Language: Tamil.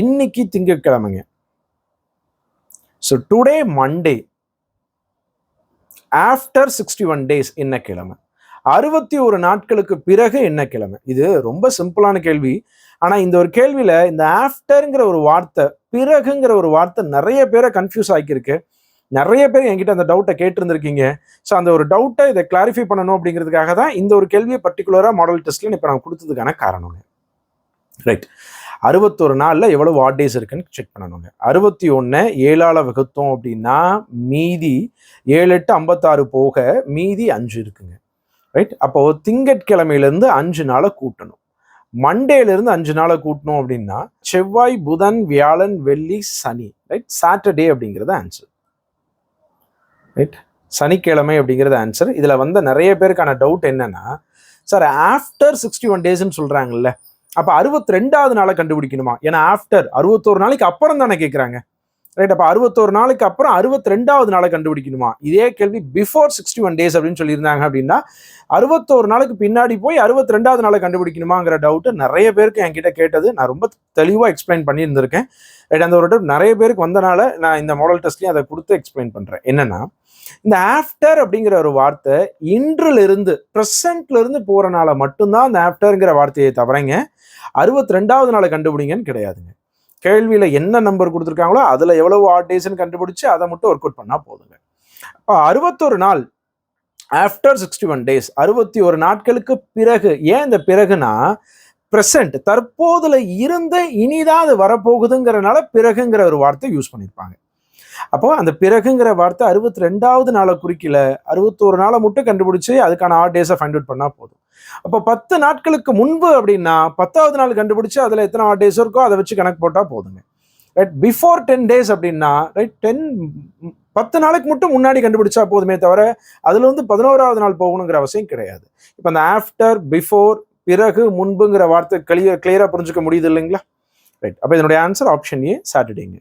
இன்னைக்கு திங்கட்கிழமைங்க. So today Monday after 61 days என்ன கிழமை? 61 நாட்களுக்கு பிறகு என்ன கிழமை? இது ரொம்ப சிம்பிளான கேள்வி. ஆனா இந்த ஒரு கேள்வியில இந்த ஆஃப்டர்ங்கிற ஒரு வார்த்தை, பிறகுங்கிற ஒரு வார்த்தை நிறைய பேரை கன்ஃபியூஸ் ஆக்கியிருக்கு. நிறைய பேர் என்கிட்ட அந்த டவுட்டை கேட்டிருந்திருக்கீங்க. ஸோ அந்த ஒரு டவுட்டை இதை கிளாரிஃபை பண்ணணும் அப்படிங்கிறதுக்காக தான் இந்த ஒரு கேள்வியை பர்டிகுலராக மாடல் டெஸ்ட்ல இப்போ நான் கொடுத்ததுக்கான காரணங்க. ரைட். 61 நாளில் எவ்வளவு ஆட் டேஸ் இருக்குன்னு செக் பண்ணணுங்க. 61 7ஆல் வகுத்தோம் அப்படின்னா மீதி 7 8 56 போக மீதி 5 இருக்குங்க. ரைட். அப்போ திங்கட்கிழமையிலேருந்து 5 நாளை கூட்டணும். மண்டேலேருந்து 5 நாளை கூட்டணும் அப்படின்னா செவ்வாய், புதன், வியாழன், வெள்ளி, சனி. ரைட். சாட்டர்டே அப்படிங்கிறது ஆன்சர். ரைட். சனிக்கிழமை அப்படிங்கிறது ஆன்சர். இதில் வந்த நிறைய பேருக்கான டவுட் என்னன்னா, சார் ஆஃப்டர் 61 டேஸ்ன்னு சொல்கிறாங்கல்ல, அப்போ 62வது நாளை கண்டுபிடிக்கணுமா? ஏன்னா ஆஃப்டர் 61 நாளைக்கு அப்புறம் தானே கேட்குறாங்க. ரைட். அப்போ 61 நாளைக்கு அப்புறம் 62வது நாளை கண்டுபிடிக்கணுமா? இதே கேள்வி பிஃபோர் 61 டேஸ் அப்படின்னு சொல்லியிருந்தாங்க அப்படின்னா 61 நாளுக்கு பின்னாடி போய் 62வது நாளை கண்டுபிடிக்கணுமாங்கிற டவுட்டு நிறைய பேருக்கு என்கிட்ட கேட்டது. நான் ரொம்ப தெளிவாக எக்ஸ்பிளைன் பண்ணியிருந்திருக்கேன். ரைட். அந்த ஒரு டவுட் நிறைய பேருக்கு வந்தனால நான் இந்த மாடல் டெஸ்ட்லையும் அதை கொடுத்து எக்ஸ்பிளைன் பண்ணுறேன். என்னன்னா, இந்த ஆஃப்டர் அப்படிங்கிற ஒரு வார்த்தை இன்றிலிருந்து ப்ரெசன்ட்ல இருந்து போறனால மட்டும்தான் அந்த ஆஃப்டர்ங்கிற வார்த்தையை தவிரங்க 62வது நாளை கண்டுபிடிங்கன்னு கிடையாதுங்க. கேள்வியில என்ன நம்பர் கொடுத்துருக்காங்களோ அதுல எவ்வளவு ஆட் டேஸ்ன்னு கண்டுபிடிச்சு அதை மட்டும் ஒர்க் அவுட் பண்ணா போதுங்க. இப்போ 61 நாள் ஆஃப்டர் 61 டேஸ், 61 நாட்களுக்கு பிறகு. ஏன் இந்த பிறகுனா ப்ரெசன்ட், தற்போதுல இருந்து இனிதான் அது வரப்போகுதுங்கிறனால பிறகுங்கிற ஒரு வார்த்தை யூஸ் பண்ணியிருப்பாங்க. அப்போ அந்த பிறகுங்கிற வார்த்தை 62வது நாளை குறிக்கல, 61 நாளை மட்டும் கண்டுபிடிச்சு அதுக்கான ஆட் டேஸை ஃபைண்ட் அவுட் பண்ணா போதும். அப்போ 10 நாட்களுக்கு முன்பு அப்படின்னா 10வது நாள் கண்டுபிடிச்சு அதில் எத்தனை ஆட் டேஸ் இருக்கோ அதை வச்சு கணக்கு போட்டால் போதுங்க. ரைட். பிஃபோர் 10 டேஸ் அப்படின்னா ரைட் 10 நாளைக்கு மட்டும் முன்னாடி கண்டுபிடிச்சா போதுமே தவிர அதில் வந்து 11வது நாள் போகணுங்கிற அவசியம் கிடையாது. இப்போ அந்த ஆஃப்டர், பிஃபோர், பிறகு, முன்புங்கிற வார்த்தை கிளியராக புரிஞ்சுக்க முடியுது இல்லைங்களா? ரைட். அப்போ இதனுடைய ஆன்சர் ஆப்ஷன் ஏ, சாட்டர்டேங்க.